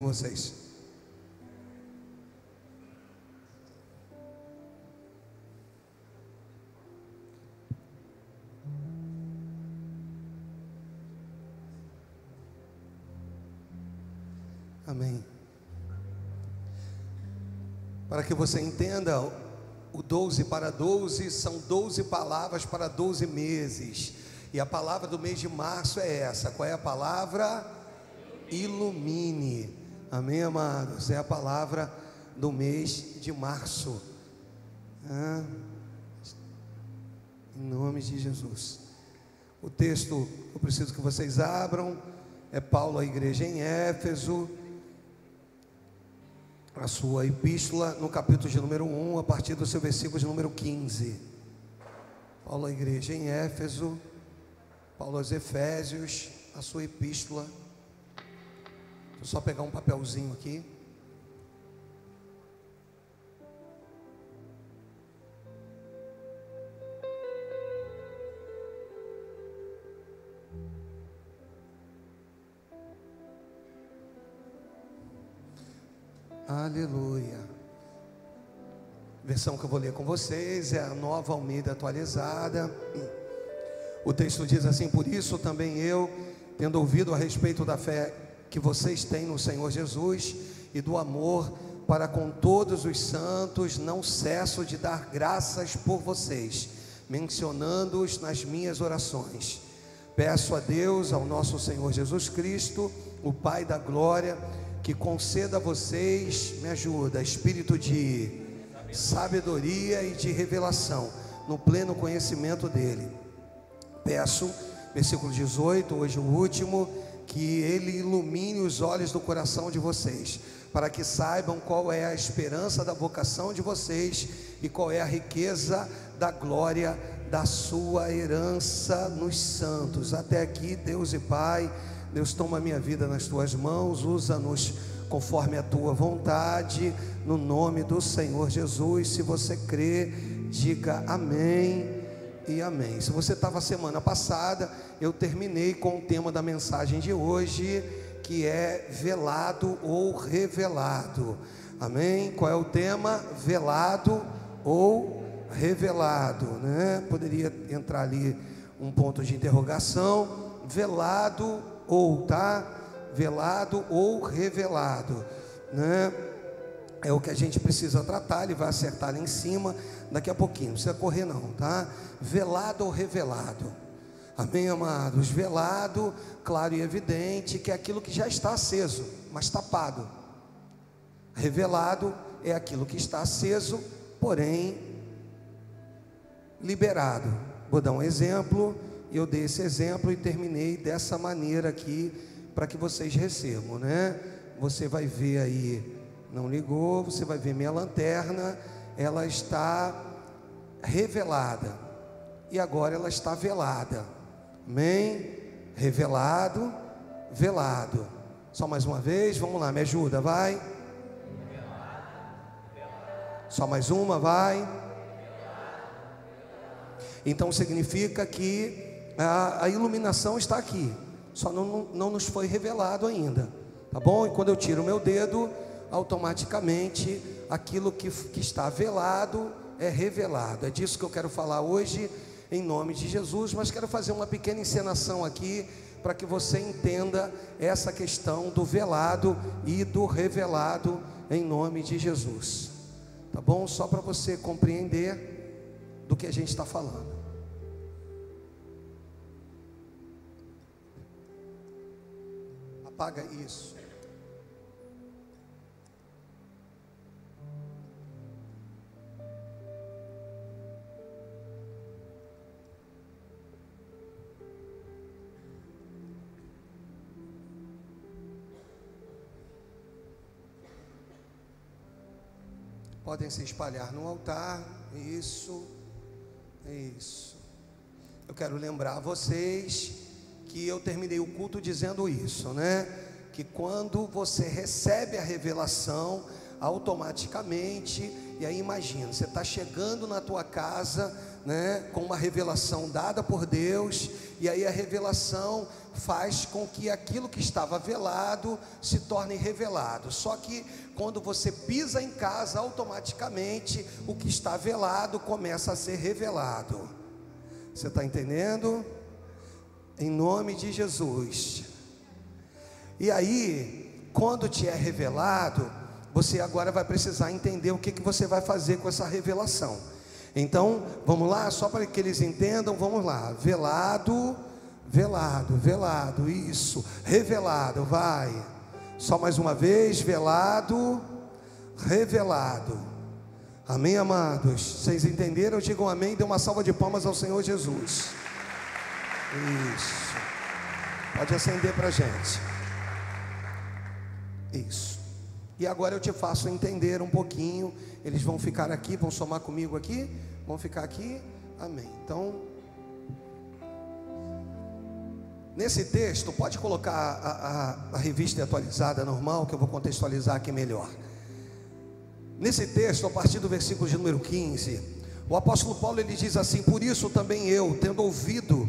Vocês. Amém. Para que você entenda, o 12 para 12 são 12 palavras para 12 meses. E a palavra do mês de março é essa. Qual é a palavra? Ilumine. Amém, amados? É a palavra do mês de março. Em nome de Jesus. O texto que eu preciso que vocês abram é Paulo à igreja em Éfeso, a sua epístola, no capítulo de número 1, a partir do seu versículo de número 15. Paulo à igreja em Éfeso, Paulo aos Efésios, a sua epístola. Vou só pegar um papelzinho aqui. Aleluia. A versão que eu vou ler com vocês é a Nova Almeida atualizada. O texto diz assim: por isso também eu, tendo ouvido a respeito da fé que vocês têm no Senhor Jesus e do amor para com todos os santos, não cesso de dar graças por vocês, mencionando-os nas minhas orações. Peço a Deus, ao nosso Senhor Jesus Cristo, o Pai da glória, que conceda a vocês, me ajuda, espírito de sabedoria e de revelação, no pleno conhecimento dele. Peço, versículo 18, hoje o último, que ele ilumine os olhos do coração de vocês, para que saibam qual é a esperança da vocação de vocês e qual é a riqueza da glória da sua herança nos santos. Até aqui, Deus e Pai, Deus, toma a minha vida nas tuas mãos, usa-nos conforme a tua vontade, no nome do Senhor Jesus. Se você crê, diga amém e amém. Se você estava semana passada, eu terminei com o tema da mensagem de hoje, que é velado ou revelado. Amém? Qual é o tema? Velado ou revelado, né? Poderia entrar ali um ponto de interrogação. Velado ou, tá? Velado ou revelado, né? É o que a gente precisa tratar. Ele vai acertar lá em cima daqui a pouquinho, não precisa correr não, tá? Velado ou revelado. Amém, amados? Velado, claro e evidente, que é aquilo que já está aceso, mas tapado. Revelado é aquilo que está aceso, porém liberado. Vou dar um exemplo. Eu dei esse exemplo e terminei dessa maneira aqui, para que vocês recebam, né? Você vai ver aí, não ligou, você vai ver minha lanterna, ela está revelada, e agora ela está velada. Amém? Revelado, velado. Só mais uma vez, vamos lá, me ajuda, vai. Só mais uma, vai. Então significa que a iluminação está aqui, só não nos foi revelado ainda, tá bom? E quando eu tiro o meu dedo, automaticamente aquilo que está velado é revelado. É disso que eu quero falar hoje, em nome de Jesus. Mas quero fazer uma pequena encenação aqui, para que você entenda essa questão do velado e do revelado, em nome de Jesus, tá bom? Só para você compreender do que a gente está falando. Apaga isso. Podem se espalhar no altar. Isso. Eu quero lembrar a vocês que eu terminei o culto dizendo isso, né? Que quando você recebe a revelação, automaticamente, e aí imagina, você está chegando na tua casa, né, com uma revelação dada por Deus, e aí a revelação faz com que aquilo que estava velado se torne revelado. Só que quando você pisa em casa, automaticamente o que está velado começa a ser revelado. Você está entendendo? Em nome de Jesus. E aí, quando te é revelado, você agora vai precisar entender o que você vai fazer com essa revelação. Então, vamos lá, só para que eles entendam, vamos lá. Velado, velado, velado, isso. Revelado, vai. Só mais uma vez, velado, revelado. Amém, amados? Vocês entenderam? Digam amém, dê uma salva de palmas ao Senhor Jesus. Isso. Pode acender para a gente. Isso. E agora eu te faço entender um pouquinho. Eles vão ficar aqui, vão somar comigo aqui. Vão ficar aqui. Amém. Então, nesse texto, pode colocar a revista atualizada normal, que eu vou contextualizar aqui melhor. Nesse texto, a partir do versículo de número 15, o apóstolo Paulo ele diz assim: por isso também eu, tendo ouvido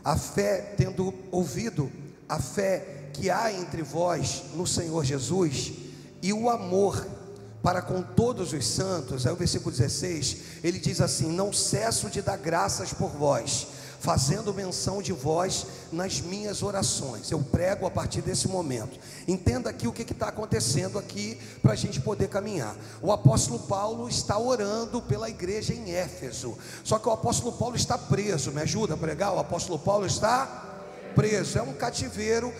a fé que há entre vós no Senhor Jesus, e o amor para com todos os santos. Aí o versículo 16, ele diz assim: não cesso de dar graças por vós, fazendo menção de vós nas minhas orações. Eu prego a partir desse momento. Entenda aqui o que está acontecendo aqui, para a gente poder caminhar. O apóstolo Paulo está orando pela igreja em Éfeso, só que o apóstolo Paulo está preso. Me ajuda a pregar? O apóstolo Paulo está preso, é um cativeiro,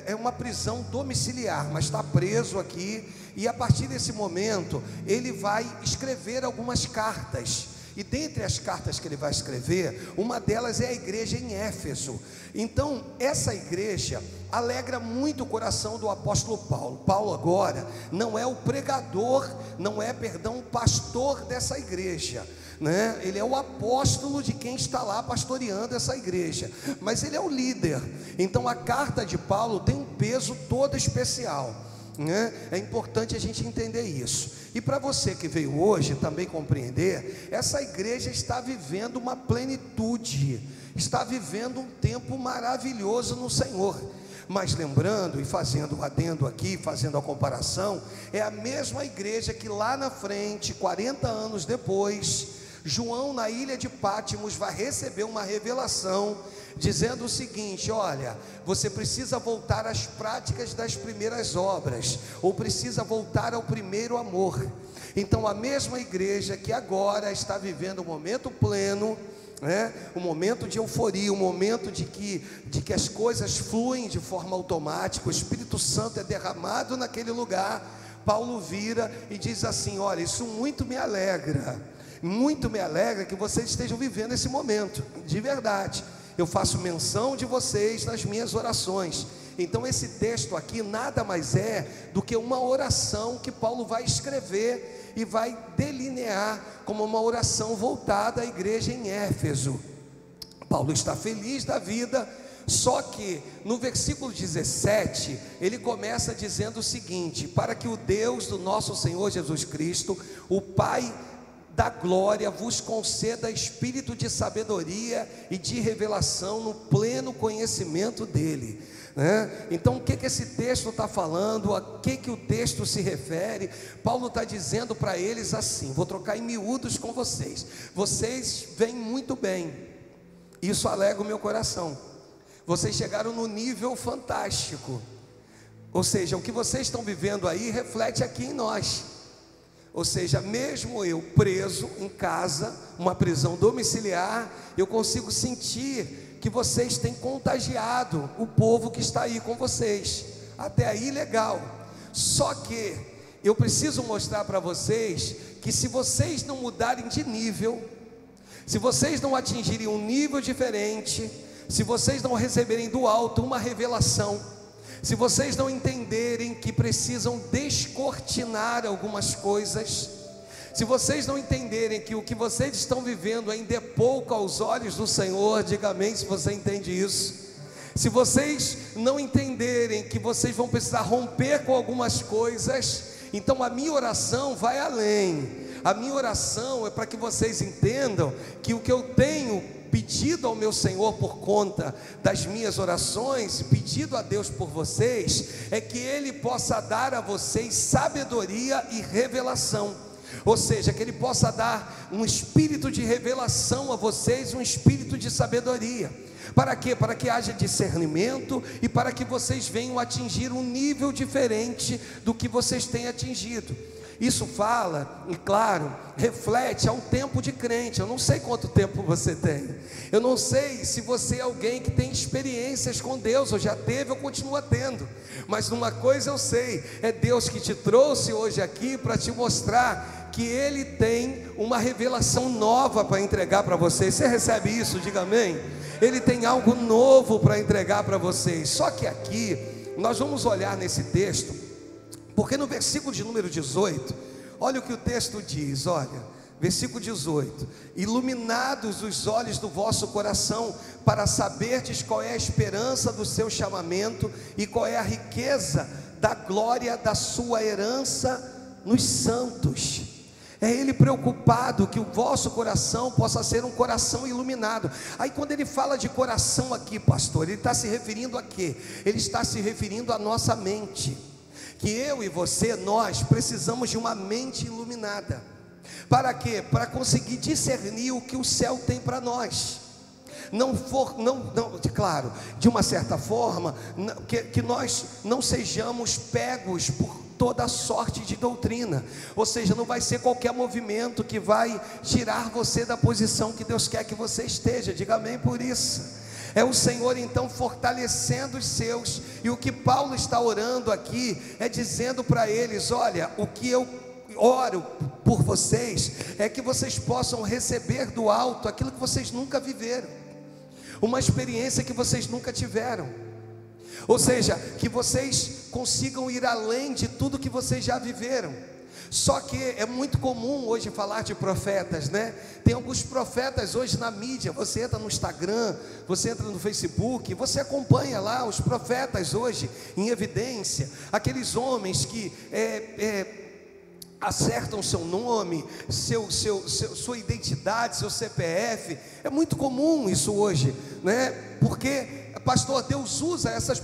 é uma prisão domiciliar, mas está preso aqui. E a partir desse momento, ele vai escrever algumas cartas. E dentre as cartas que ele vai escrever, uma delas é a igreja em Éfeso. Então, essa igreja alegra muito o coração do apóstolo Paulo. Paulo agora não é o pregador, o pastor dessa igreja, né? Ele é o apóstolo de quem está lá pastoreando essa igreja, mas ele é o líder. Então a carta de Paulo tem um peso todo especial, né? É importante a gente entender isso. E para você que veio hoje também compreender, essa igreja está vivendo uma plenitude, está vivendo um tempo maravilhoso no Senhor. Mas lembrando e fazendo o adendo aqui, fazendo a comparação, é a mesma igreja que lá na frente, 40 anos depois, João na ilha de Pátimos vai receber uma revelação dizendo o seguinte: olha, você precisa voltar às práticas das primeiras obras, ou precisa voltar ao primeiro amor. Então a mesma igreja que agora está vivendo um momento pleno, um momento de euforia, um momento de que as coisas fluem de forma automática, o Espírito Santo é derramado naquele lugar. Paulo vira e diz assim: olha, isso muito me alegra que vocês estejam vivendo esse momento, de verdade. Eu faço menção de vocês nas minhas orações. Então esse texto aqui nada mais é do que uma oração que Paulo vai escrever e vai delinear como uma oração voltada à igreja em Éfeso. Paulo está feliz da vida, só que no versículo 17 ele começa dizendo o seguinte: para que o Deus do nosso Senhor Jesus Cristo, o Pai da glória, vos conceda espírito de sabedoria e de revelação no pleno conhecimento dele, né? Então o que esse texto está falando? A que o texto se refere? Paulo está dizendo para eles assim, vou trocar em miúdos com vocês: vocês vêm muito bem, isso alegra o meu coração, vocês chegaram no nível fantástico, ou seja, o que vocês estão vivendo aí reflete aqui em nós. Ou seja, mesmo eu preso em casa, uma prisão domiciliar, eu consigo sentir que vocês têm contagiado o povo que está aí com vocês. Até aí legal. Só que eu preciso mostrar para vocês que se vocês não mudarem de nível, se vocês não atingirem um nível diferente, se vocês não receberem do alto uma revelação, se vocês não entenderem que precisam descortinar algumas coisas, se vocês não entenderem que o que vocês estão vivendo ainda é pouco aos olhos do Senhor, diga amém se você entende isso. Se vocês não entenderem que vocês vão precisar romper com algumas coisas, então a minha oração vai além. A minha oração é para que vocês entendam que o que eu tenho pedido ao meu Senhor por conta das minhas orações, pedido a Deus por vocês, é que Ele possa dar a vocês sabedoria e revelação. Ou seja, que Ele possa dar um espírito de revelação a vocês, um espírito de sabedoria. Para quê? Para que haja discernimento e para que vocês venham atingir um nível diferente do que vocês têm atingido. Isso fala, e claro, reflete ao tempo de crente. Eu não sei quanto tempo você tem. Eu não sei se você é alguém que tem experiências com Deus, ou já teve ou continua tendo. Mas uma coisa eu sei, é Deus que te trouxe hoje aqui para te mostrar que Ele tem uma revelação nova para entregar para vocês. Você recebe isso? Diga amém. Ele tem algo novo para entregar para vocês. Só que aqui, nós vamos olhar nesse texto, porque no versículo de número 18, olha o que o texto diz, olha, versículo 18: iluminados os olhos do vosso coração, para saberdes qual é a esperança do seu chamamento, e qual é a riqueza da glória da sua herança nos santos. É Ele preocupado que o vosso coração possa ser um coração iluminado. Aí quando Ele fala de coração aqui, pastor, Ele está se referindo a quê? Ele está se referindo à nossa mente. Que eu e você, nós precisamos de uma mente iluminada. Para quê? Para conseguir discernir o que o céu tem para nós. Claro, de uma certa forma, que nós não sejamos pegos por toda sorte de doutrina. Ou seja, não vai ser qualquer movimento que vai tirar você da posição que Deus quer que você esteja. Diga amém por isso. É o Senhor então fortalecendo os seus. E o que Paulo está orando aqui é dizendo para eles: olha, o que eu oro por vocês é que vocês possam receber do alto aquilo que vocês nunca viveram, uma experiência que vocês nunca tiveram. Ou seja, que vocês consigam ir além de tudo que vocês já viveram. Só que é muito comum hoje falar de profetas, né? Tem alguns profetas hoje na mídia. Você entra no Instagram, você entra no Facebook, você acompanha lá os profetas hoje em evidência. Aqueles homens que acertam seu nome, sua identidade, seu CPF. É muito comum isso hoje, né? Porque, pastor, Deus usa essas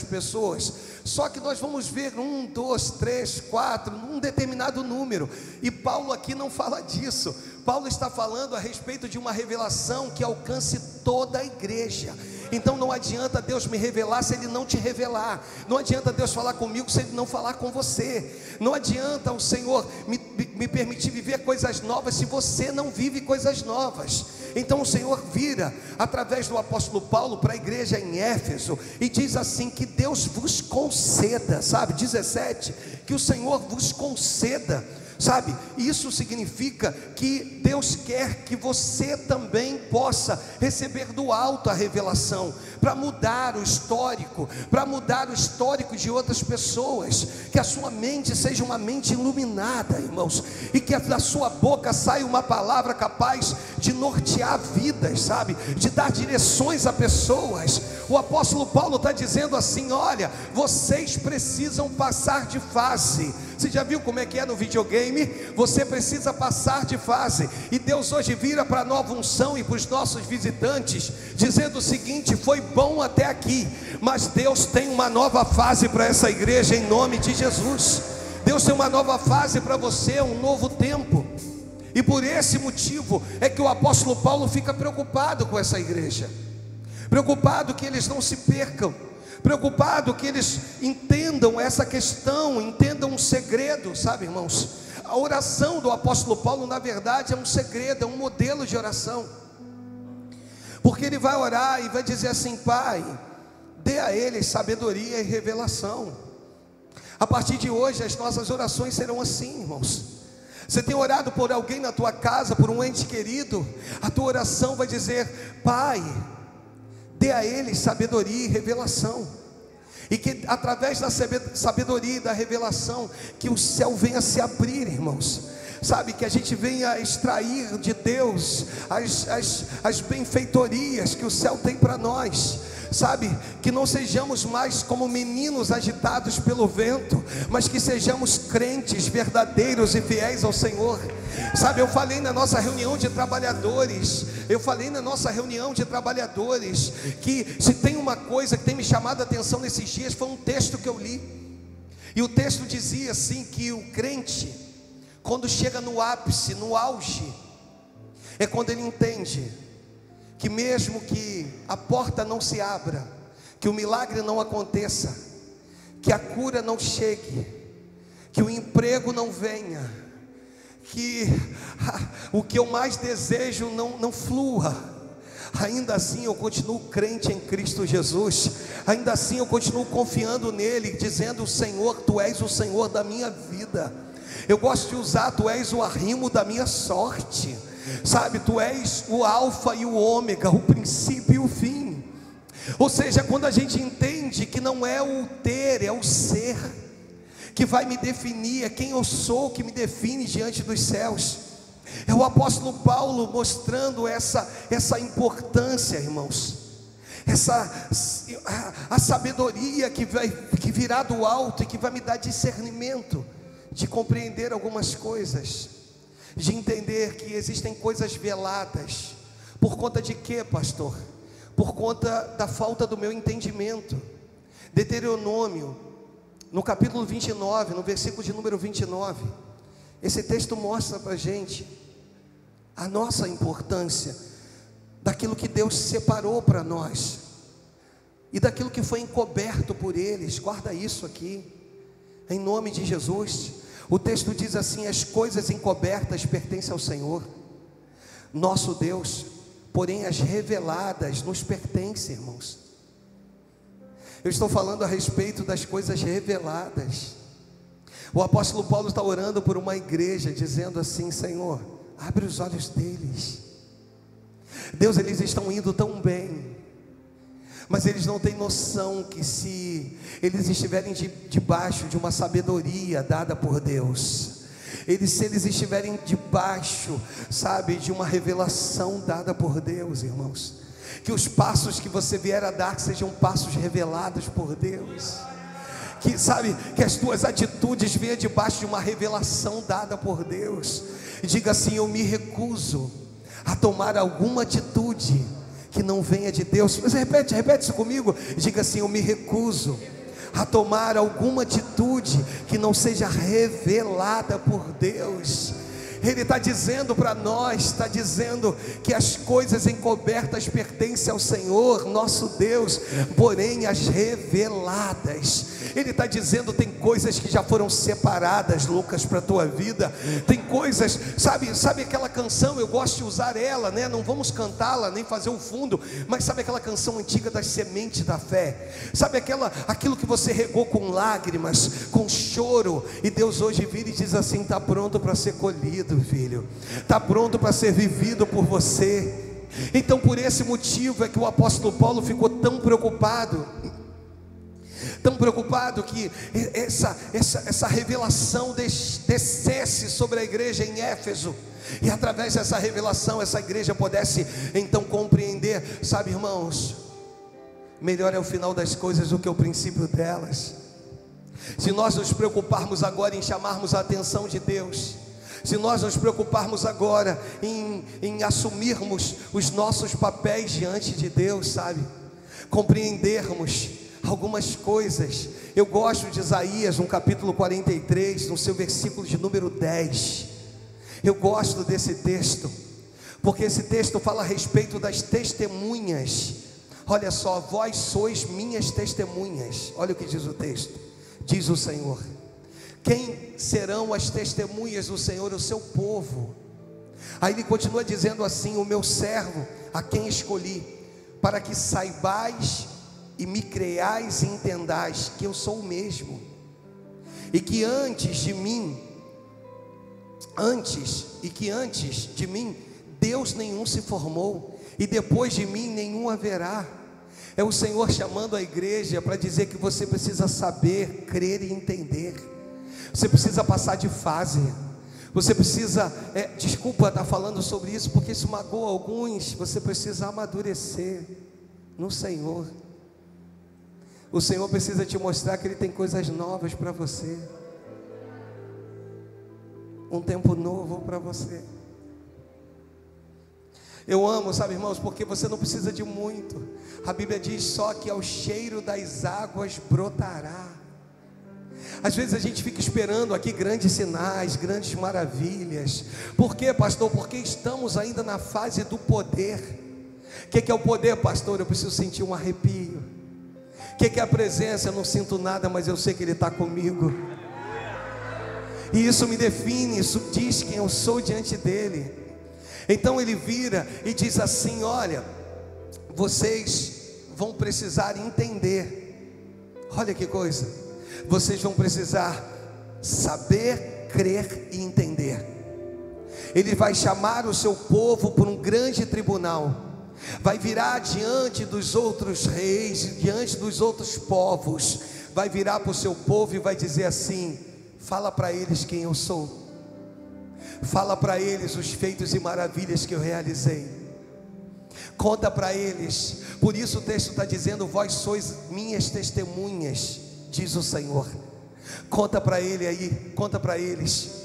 pessoas. Só que nós vamos ver 1, 2, 3, 4, um determinado número. E Paulo aqui não fala disso. Paulo está falando a respeito de uma revelação que alcance toda a igreja. Então não adianta Deus me revelar se Ele não te revelar. Não adianta Deus falar comigo se Ele não falar com você. Não adianta o Senhor me permitir viver coisas novas se você não vive coisas novas. Então o Senhor vira através do apóstolo Paulo para a igreja em Éfeso e diz assim: que Deus vos conceda, sabe, 17, que o Senhor vos conceda, sabe, isso significa que Deus quer que você também possa receber do alto a revelação, para mudar o histórico, de outras pessoas, que a sua mente seja uma mente iluminada, irmãos, e que da sua boca saia uma palavra capaz de nortear vidas, sabe, de dar direções a pessoas. O apóstolo Paulo está dizendo assim: olha, vocês precisam passar de fase. Você já viu como é que é no videogame? Você precisa passar de fase. E Deus hoje vira para a nova unção e para os nossos visitantes, dizendo o seguinte: foi bom até aqui, mas Deus tem uma nova fase para essa igreja em nome de Jesus. Deus tem uma nova fase para você, um novo tempo. E por esse motivo é que o apóstolo Paulo fica preocupado com essa igreja, preocupado que eles não se percam, preocupado que eles entendam essa questão, entendam um segredo, sabe, irmãos? A oração do apóstolo Paulo, na verdade, é um segredo, é um modelo de oração, porque ele vai orar e vai dizer assim: Pai, dê a eles sabedoria e revelação. A partir de hoje as nossas orações serão assim, irmãos. Você tem orado por alguém na tua casa, por um ente querido, a tua oração vai dizer: Pai, dê a eles sabedoria e revelação, e que através da sabedoria e da revelação, que o céu venha se abrir, irmãos. sabe, que a gente venha extrair de Deus as benfeitorias que o céu tem para nós, sabe, que não sejamos mais como meninos agitados pelo vento, mas que sejamos crentes verdadeiros e fiéis ao Senhor. Sabe, eu falei na nossa reunião de trabalhadores, que se tem uma coisa que tem me chamado a atenção nesses dias, foi um texto que eu li, e o texto dizia assim, que o crente, quando chega no ápice, no auge, é quando ele entende que mesmo que a porta não se abra, que o milagre não aconteça, que a cura não chegue, que o emprego não venha, que o que eu mais desejo não flua, ainda assim eu continuo crente em Cristo Jesus, ainda assim eu continuo confiando nele, dizendo: Senhor, Tu és o Senhor da minha vida. Eu gosto de usar: Tu és o arrimo da minha sorte. Sabe, Tu és o alfa e o ômega, o princípio e o fim. Ou seja, quando a gente entende que não é o ter, é o ser que vai me definir, é quem eu sou que me define diante dos céus. É o apóstolo Paulo mostrando essa importância, irmãos, a sabedoria que virá do alto e que vai me dar discernimento de compreender algumas coisas, de entender que existem coisas veladas. Por conta de quê, pastor? Por conta da falta do meu entendimento. Deuteronômio, no capítulo 29, no versículo de número 29, esse texto mostra para a gente a nossa importância daquilo que Deus separou para nós e daquilo que foi encoberto por eles. Guarda isso aqui, em nome de Jesus. O texto diz assim: as coisas encobertas pertencem ao Senhor, nosso Deus, porém as reveladas nos pertencem, irmãos. Eu estou falando a respeito das coisas reveladas. O apóstolo Paulo está orando por uma igreja, dizendo assim: Senhor, abre os olhos deles. Deus, eles estão indo tão bem, mas eles não têm noção que se eles estiverem debaixo de uma sabedoria dada por Deus, se eles estiverem debaixo, sabe, de uma revelação dada por Deus, irmãos, que os passos que você vier a dar sejam passos revelados por Deus, que sabe, que as tuas atitudes venham debaixo de uma revelação dada por Deus. Diga assim: eu me recuso a tomar alguma atitude que não venha de Deus. Mas repete isso comigo. Diga assim: eu me recuso a tomar alguma atitude que não seja revelada por Deus. Ele está dizendo para nós, está dizendo que as coisas encobertas pertencem ao Senhor, nosso Deus, porém as reveladas, Ele está dizendo, tem coisas que já foram separadas, Lucas, para a tua vida. Tem coisas, sabe aquela canção, eu gosto de usar ela, né? Não vamos cantá-la, nem fazer o fundo, mas sabe aquela canção antiga das sementes da fé? Sabe aquilo que você regou com lágrimas, com choro, e Deus hoje vira e diz assim: está pronto para ser colhido, filho, está pronto para ser vivido por você. Então, por esse motivo é que o apóstolo Paulo ficou tão preocupado que essa revelação descesse sobre a igreja em Éfeso, e através dessa revelação essa igreja pudesse então compreender. Sabe, irmãos, melhor é o final das coisas do que o princípio delas. Se nós nos preocuparmos agora em chamarmos a atenção de Deus, se nós nos preocuparmos agora em assumirmos os nossos papéis diante de Deus, sabe, compreendermos algumas coisas. Eu gosto de Isaías, no capítulo 43, no seu versículo de número 10. Eu gosto desse texto, porque esse texto fala a respeito das testemunhas. Olha só: vós sois minhas testemunhas. Olha o que diz o texto. Diz o Senhor: quem serão as testemunhas do Senhor? O seu povo. Aí ele continua dizendo assim: o meu servo, a quem escolhi, para que saibais e me creiais e entendais que eu sou o mesmo, e que antes de mim Deus nenhum se formou, e depois de mim nenhum haverá. É o Senhor chamando a igreja para dizer que você precisa saber, crer e entender. Você precisa passar de fase. Você precisa, desculpa estar falando sobre isso, porque isso magoa alguns. Você precisa amadurecer no Senhor. O Senhor precisa te mostrar que Ele tem coisas novas para você, um tempo novo para você. Eu amo, sabe, irmãos, porque você não precisa de muito. A Bíblia diz só que ao cheiro das águas brotará. Às vezes a gente fica esperando aqui grandes sinais, grandes maravilhas. Por quê, pastor? Porque estamos ainda na fase do poder. O que é o poder, pastor? Eu preciso sentir um arrepio. O que é a presença? Eu não sinto nada, mas eu sei que Ele está comigo. E isso me define, isso diz quem eu sou diante dEle. Então Ele vira e diz assim: olha, vocês vão precisar entender. Olha que coisa. Vocês vão precisar saber, crer e entender. Ele vai chamar o seu povo por um grande tribunal. Vai virar diante dos outros reis, diante dos outros povos. Vai virar para o seu povo e vai dizer assim: fala para eles quem eu sou. Fala para eles os feitos e maravilhas que eu realizei. Conta para eles. Por isso o texto está dizendo: vós sois minhas testemunhas, diz o Senhor. Conta para ele aí, conta para eles.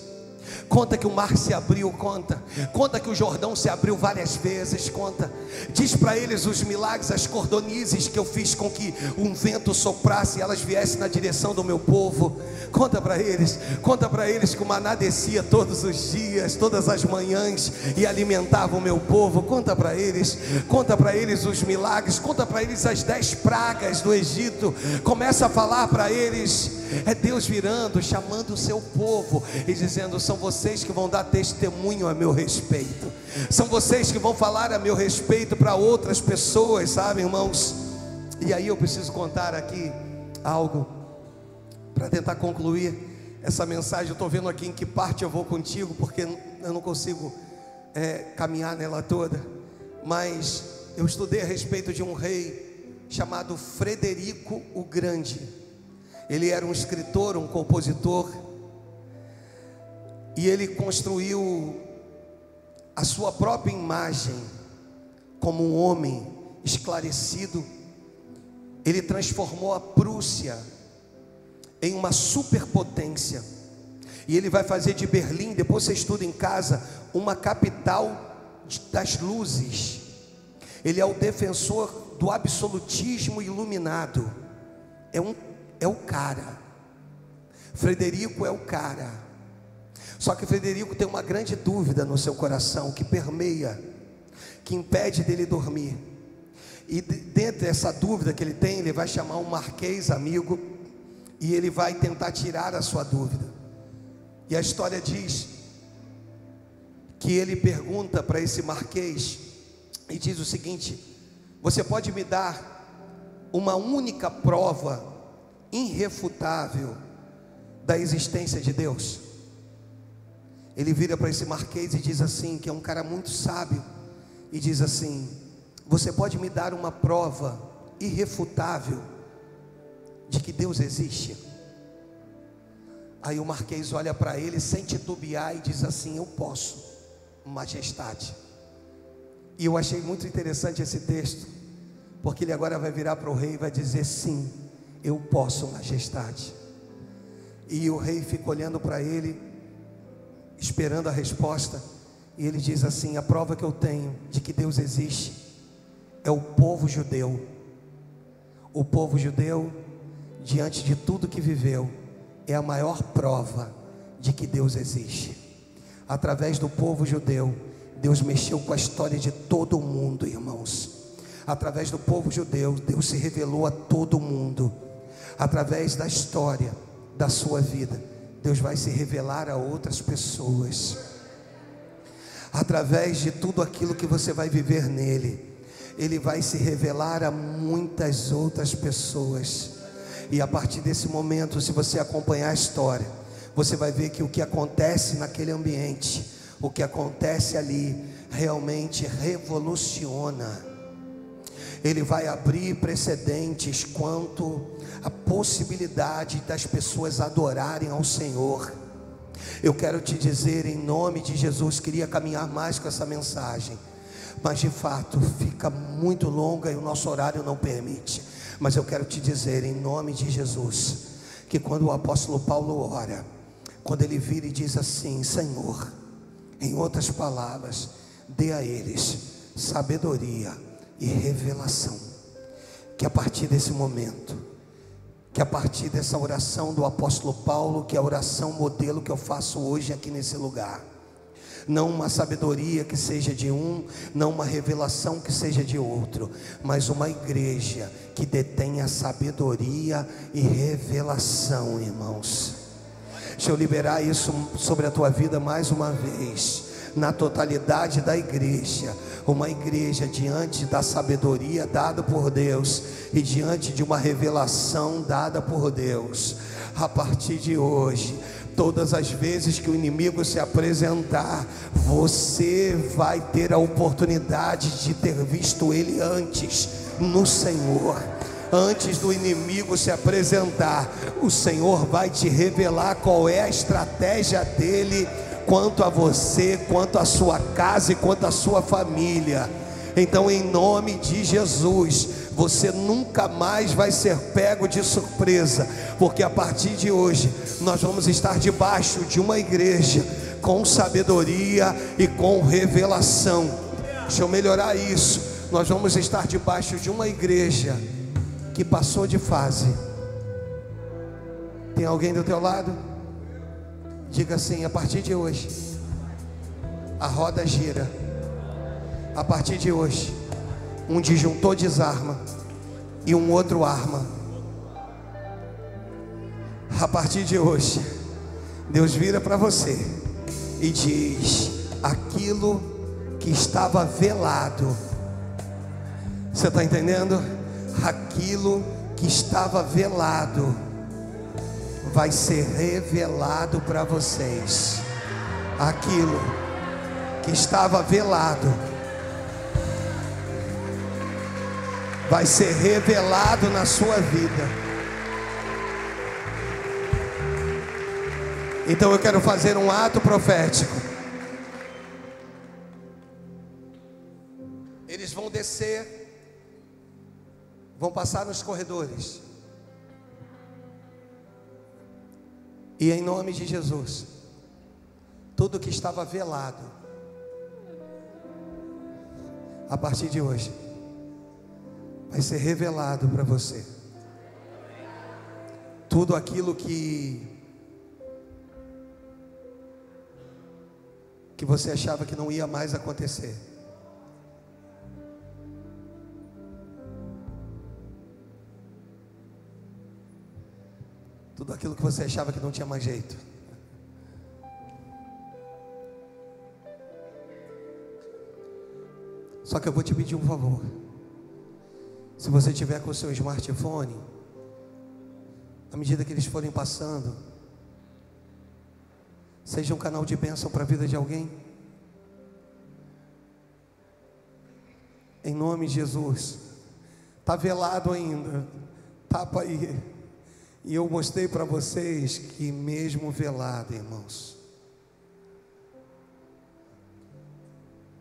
Conta que o mar se abriu, conta que o Jordão se abriu várias vezes, conta. Diz para eles os milagres, as cordonizes que eu fiz com que um vento soprasse e elas viessem na direção do meu povo. Conta para eles que o maná descia todos os dias, todas as manhãs e alimentava o meu povo. Conta para eles os milagres, conta para eles as 10 pragas do Egito. Começa a falar para eles. É Deus virando, chamando o seu povo e dizendo: são vocês que vão dar testemunho a meu respeito. São vocês que vão falar a meu respeito para outras pessoas, sabe, irmãos? E aí eu preciso contar aqui algo para tentar concluir essa mensagem. Eu estou vendo aqui em que parte eu vou contigo, porque eu não consigo caminhar nela toda. Mas eu estudei a respeito de um rei chamado Frederico o Grande. Ele era um escritor, um compositor, e ele construiu a sua própria imagem como um homem esclarecido. Ele transformou a Prússia em uma superpotência, e ele vai fazer de Berlim, depois você estuda em casa, uma capital das luzes. Ele é o defensor do absolutismo iluminado. É o cara. Frederico é o cara. Só que Frederico tem uma grande dúvida no seu coração, que permeia, que impede dele dormir. E dentro dessa dúvida que ele tem, ele vai chamar um marquês amigo e ele vai tentar tirar a sua dúvida. E a história diz que ele pergunta para esse marquês e diz o seguinte: você pode me dar uma única prova irrefutável da existência de Deus? Ele vira para esse marquês e diz assim, que é um cara muito sábio, e diz assim: você pode me dar uma prova irrefutável de que Deus existe? Aí o marquês olha para ele sem titubear e diz assim: eu posso, majestade. E eu achei muito interessante esse texto, porque ele agora vai virar para o rei e vai dizer: sim, eu posso, majestade. E o rei fica olhando para ele, esperando a resposta. E ele diz assim: a prova que eu tenho de que Deus existe é o povo judeu. O povo judeu, diante de tudo que viveu, é a maior prova de que Deus existe. Através do povo judeu, Deus mexeu com a história de todo mundo, irmãos. Através do povo judeu, Deus se revelou a todo mundo. Através da história da sua vida, Deus vai se revelar a outras pessoas. Através de tudo aquilo que você vai viver nele, Ele vai se revelar a muitas outras pessoas. E a partir desse momento, se você acompanhar a história, você vai ver que o que acontece naquele ambiente, o que acontece ali, realmente revoluciona. Ele vai abrir precedentes quanto à possibilidade das pessoas adorarem ao Senhor. Eu quero te dizer em nome de Jesus, queria caminhar mais com essa mensagem, mas de fato fica muito longa e o nosso horário não permite. Mas eu quero te dizer em nome de Jesus, que quando o apóstolo Paulo ora, quando ele vira e diz assim: Senhor, em outras palavras, dê a eles sabedoria e revelação, que a partir desse momento, que a partir dessa oração do apóstolo Paulo, que é a oração modelo que eu faço hoje aqui nesse lugar, não uma sabedoria que seja de um, não uma revelação que seja de outro, mas uma igreja que detenha sabedoria e revelação, irmãos. Deixa eu liberar isso sobre a tua vida mais uma vez, na totalidade da igreja. Uma igreja diante da sabedoria dada por Deus e diante de uma revelação dada por Deus. A partir de hoje, todas as vezes que o inimigo se apresentar, você vai ter a oportunidade de ter visto ele antes no Senhor. Antes do inimigo se apresentar, o Senhor vai te revelar qual é a estratégia dele quanto a você, quanto a sua casa e quanto a sua família. Então, em nome de Jesus, você nunca mais vai ser pego de surpresa, porque a partir de hoje nós vamos estar debaixo de uma igreja com sabedoria e com revelação. Deixa eu melhorar isso. Nós vamos estar debaixo de uma igreja que passou de fase. Tem alguém do teu lado? Diga assim: a partir de hoje a roda gira. A partir de hoje, um disjuntor desarma e um outro arma. A partir de hoje, Deus vira para você e diz: aquilo que estava velado, você está entendendo? Aquilo que estava velado vai ser revelado para vocês. Aquilo que estava velado vai ser revelado na sua vida. Então eu quero fazer um ato profético. Eles vão descer, vão passar nos corredores, e em nome de Jesus, tudo que estava velado, a partir de hoje vai ser revelado para você. Tudo aquilo que você achava que não ia mais acontecer, tudo aquilo que você achava que não tinha mais jeito, só que eu vou te pedir um favor. Se você tiver com o seu smartphone, à medida que eles forem passando, seja um canal de bênção para a vida de alguém. Em nome de Jesus. Está velado ainda, tapa aí. E eu mostrei para vocês que mesmo velado, irmãos,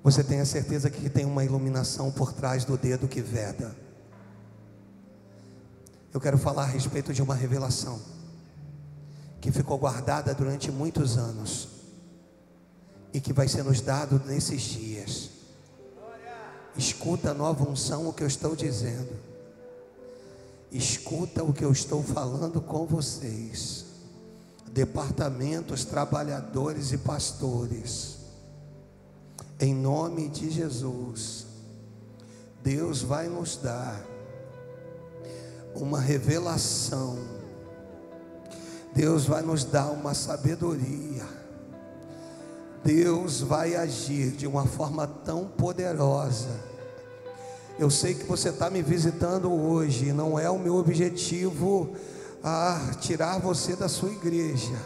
você tem a certeza que tem uma iluminação por trás do dedo que veda. Eu quero falar a respeito de uma revelação que ficou guardada durante muitos anos e que vai ser nos dado nesses dias. Escuta a nova unção, o que eu estou dizendo. Escuta o que eu estou falando com vocês. Departamentos, trabalhadores e pastores, em nome de Jesus, Deus vai nos dar uma revelação. Deus vai nos dar uma sabedoria. Deus vai agir de uma forma tão poderosa. Eu sei que você está me visitando hoje, não é o meu objetivo tirar você da sua igreja,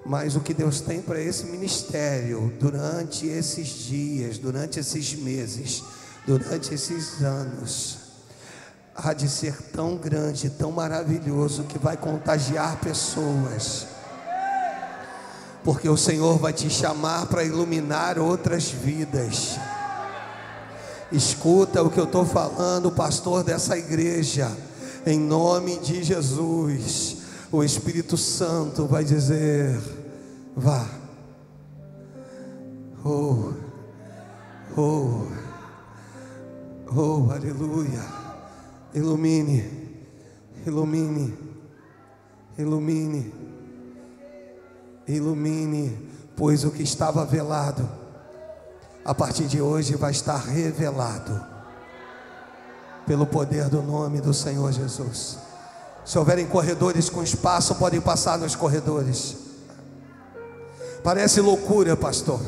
mas o que Deus tem para esse ministério durante esses dias, durante esses meses, durante esses anos, há de ser tão grande, tão maravilhoso, que vai contagiar pessoas. porque o Senhor vai te chamar para iluminar outras vidas. Escuta o que eu estou falando, pastor dessa igreja. Em nome de Jesus, o Espírito Santo vai dizer: vá. Oh, oh, oh, aleluia. Ilumine, ilumine, ilumine, ilumine, pois o que estava velado, a partir de hoje vai estar revelado, pelo poder do nome do Senhor Jesus. Se houverem corredores com espaço, podem passar nos corredores. Parece loucura, pastor.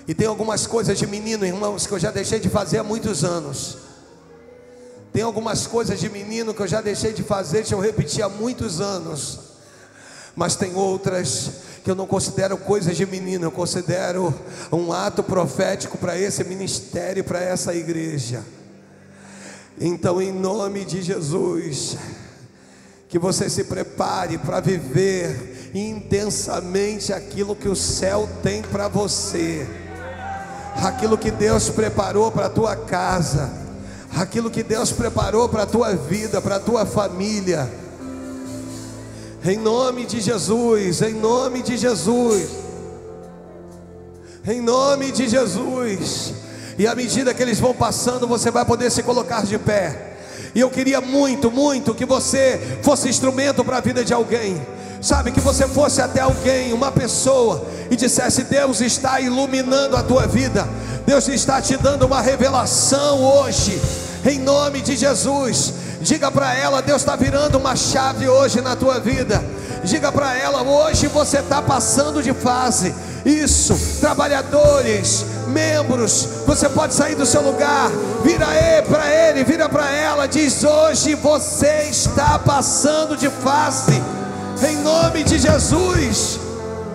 E tem algumas coisas de menino, irmãos, que eu já deixei de fazer há muitos anos. Tem algumas coisas de menino que eu já deixei de fazer, deixa eu repetir, há muitos anos. Mas tem outras que eu não considero coisas de menino, eu considero um ato profético para esse ministério, para essa igreja. Então, em nome de Jesus, que você se prepare para viver intensamente aquilo que o céu tem para você, aquilo que Deus preparou para a tua casa, aquilo que Deus preparou para a tua vida, para a tua família. Em nome de Jesus, em nome de Jesus, em nome de Jesus. E à medida que eles vão passando, você vai poder se colocar de pé. E eu queria muito, muito que você fosse instrumento para a vida de alguém. Sabe, que você fosse até alguém, uma pessoa, e dissesse: Deus está iluminando a tua vida, Deus está te dando uma revelação hoje, em nome de Jesus. Diga para ela: Deus está virando uma chave hoje na tua vida. Diga para ela: hoje você está passando de fase. Isso, trabalhadores, membros, você pode sair do seu lugar, vira para ele, vira para ela, diz: hoje você está passando de fase, em nome de Jesus.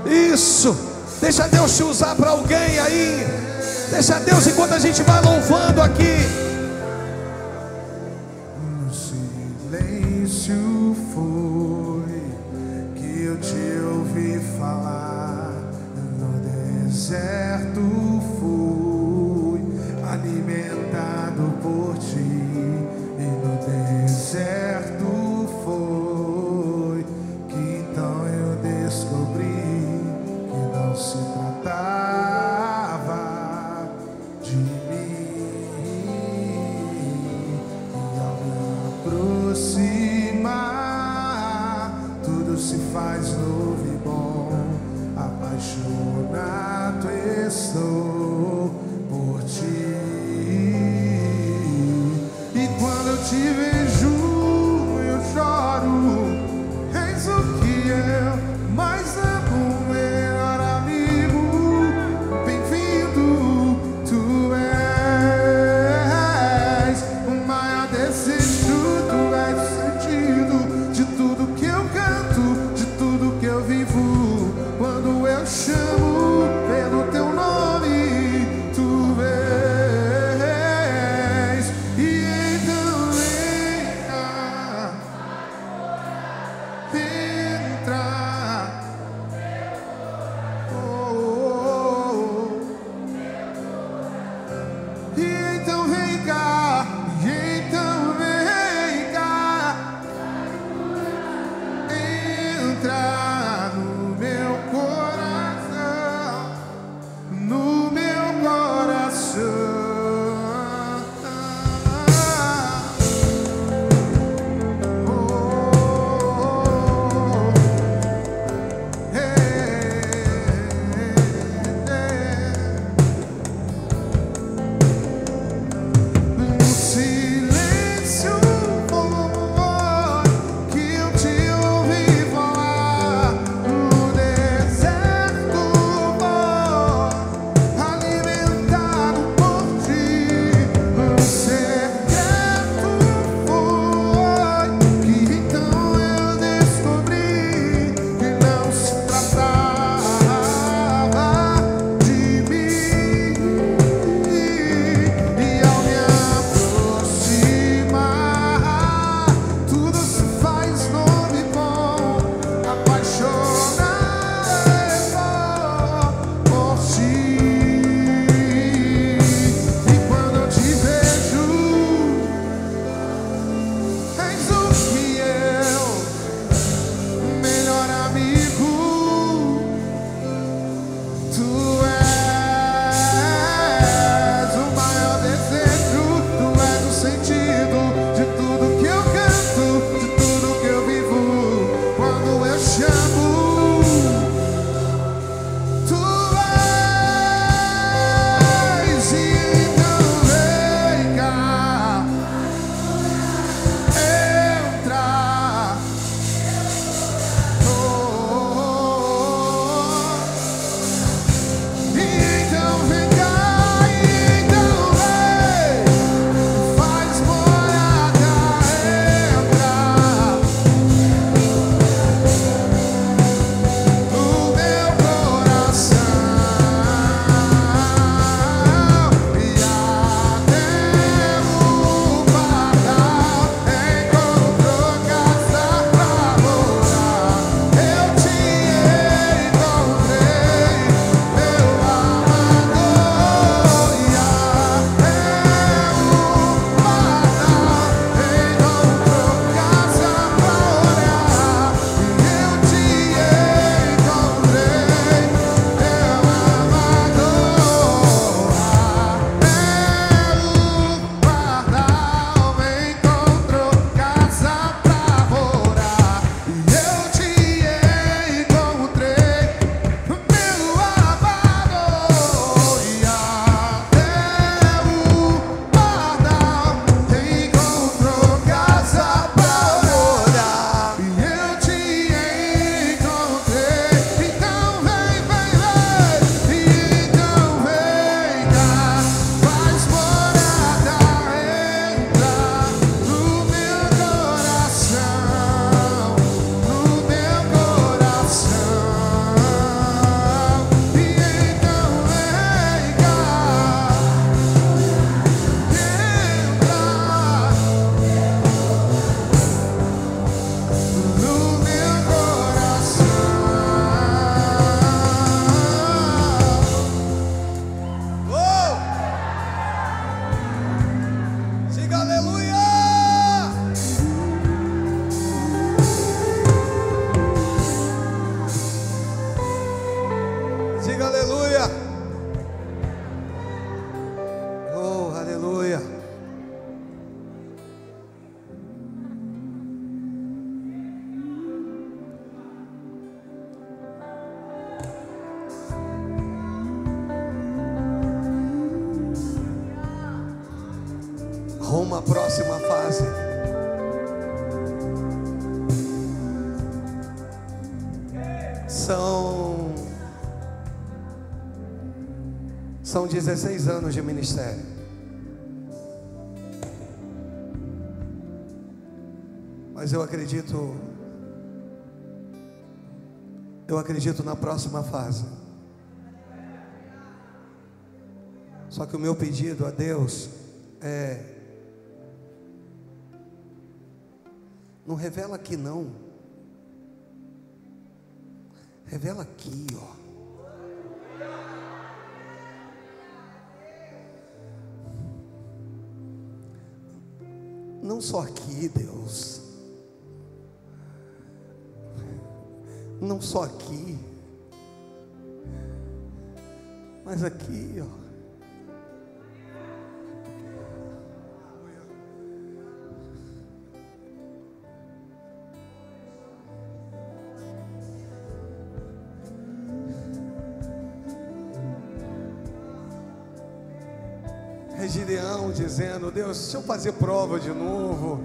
Isso, deixa Deus te usar para alguém aí. Deixa Deus, enquanto a gente vai louvando aqui. No silêncio foi que eu te ouvi falar. No deserto fui alimentado por ti. E no deserto foi que então eu descobri que não se tratava de mim. E ao me aproximar Diga aleluia. Oh, aleluia. Rumo à próxima fase. São 16 anos de ministério. Mas eu acredito na próxima fase. Só que o meu pedido a Deus é: não revela aqui não. Revela aqui, ó. Não só aqui, Deus. Não só aqui. Mas aqui, ó. Gideão dizendo: Deus, deixa eu fazer prova de novo.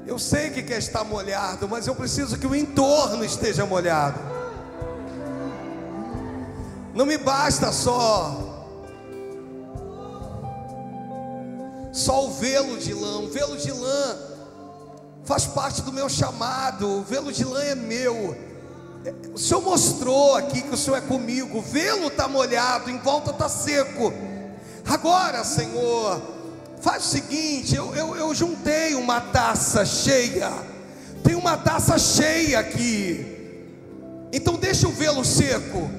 Eu sei que quer estar molhado, mas eu preciso que o entorno esteja molhado. Não me basta só o velo de lã. O velo de lã faz parte do meu chamado. O velo de lã é meu. O Senhor mostrou aqui que o Senhor é comigo. O velo está molhado, em volta está seco. Agora, Senhor, faz o seguinte: eu juntei uma taça cheia. Tem uma taça cheia aqui. Então deixa o velo seco.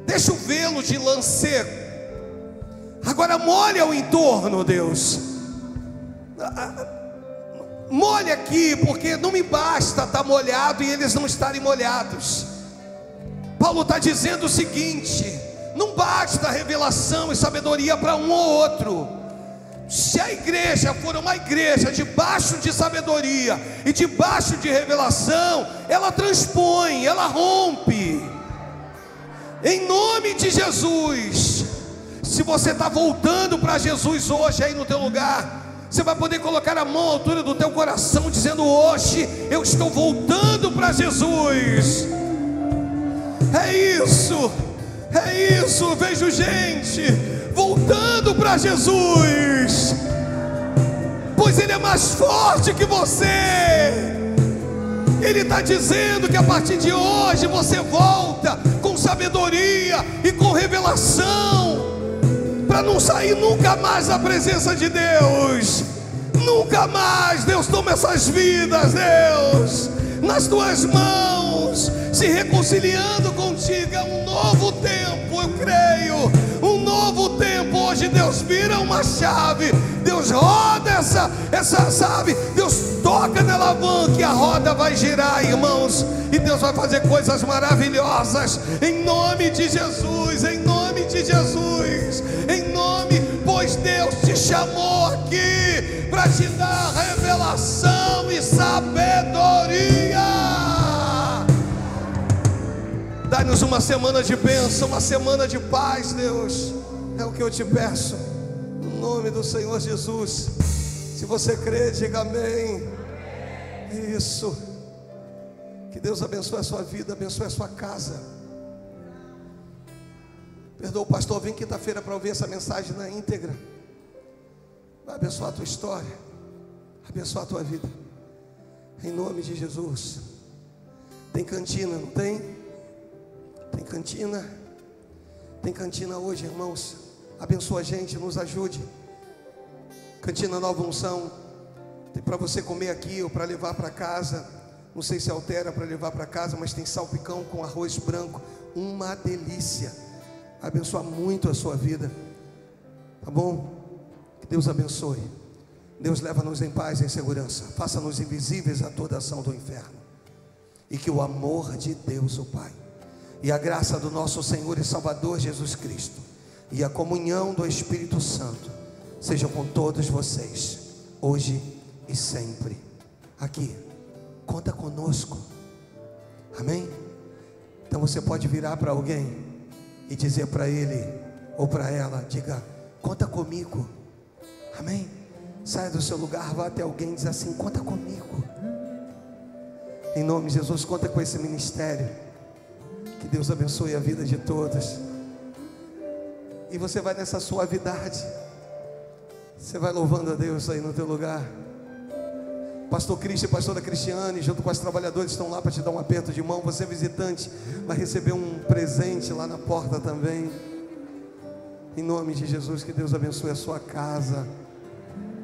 Deixa o velo de lã seco. Agora molha o entorno, Deus. Molha aqui, porque não me basta estar molhado e eles não estarem molhados. Paulo está dizendo o seguinte: não basta revelação e sabedoria para um ou outro. Se a igreja for uma igreja debaixo de sabedoria e debaixo de revelação, ela transpõe, ela rompe. Em nome de Jesus. Se você está voltando para Jesus hoje aí no teu lugar, você vai poder colocar a mão à altura do teu coração, dizendo: hoje eu estou voltando para Jesus. É isso. É isso, eu vejo gente voltando para Jesus, pois Ele é mais forte que você. Ele está dizendo que a partir de hoje você volta com sabedoria e com revelação, para não sair nunca mais da presença de Deus. Nunca mais. Deus, toma essas vidas, Deus, nas tuas mãos, se reconciliando contigo. É um novo tempo, eu creio, um novo tempo. Hoje Deus vira uma chave, Deus roda essa sabe, Deus toca na alavanca e a roda vai girar, irmãos, e Deus vai fazer coisas maravilhosas, em nome de Jesus, em nome de Jesus, em nome, pois Deus te chamou aqui para te dar revelação e sabedoria. Dá-nos uma semana de bênção, uma semana de paz, Deus. É o que eu te peço, no nome do Senhor Jesus. Se você crê, diga amém. Isso. Que Deus abençoe a sua vida, abençoe a sua casa. Perdoa o pastor, vem quinta-feira para ouvir essa mensagem na íntegra. Vai abençoar a tua história, abençoar a tua vida, em nome de Jesus. Tem cantina, não tem? Tem cantina. Tem cantina hoje, irmãos. Abençoa a gente, nos ajude. Cantina Nova Unção. Tem para você comer aqui ou para levar para casa. Não sei se altera para levar para casa, mas tem salpicão com arroz branco. Uma delícia. Abençoa muito a sua vida. Tá bom? Que Deus abençoe. Deus leva-nos em paz e em segurança. Faça-nos invisíveis a toda ação do inferno. E que o amor de Deus, o Pai, e a graça do nosso Senhor e Salvador Jesus Cristo e a comunhão do Espírito Santo sejam com todos vocês, hoje e sempre. Aqui, conta conosco, amém? Então você pode virar para alguém e dizer para ele ou para ela, diga, conta comigo, amém? Saia do seu lugar, vá até alguém e diz assim, conta comigo, em nome de Jesus, conta com esse ministério, que Deus abençoe a vida de todos, e você vai nessa suavidade, você vai louvando a Deus aí no teu lugar. Pastor Cristian e pastora Cristiane, junto com as trabalhadoras, estão lá para te dar um aperto de mão. Você visitante vai receber um presente lá na porta também. Em nome de Jesus, que Deus abençoe a sua casa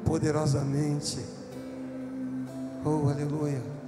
poderosamente. Oh, aleluia.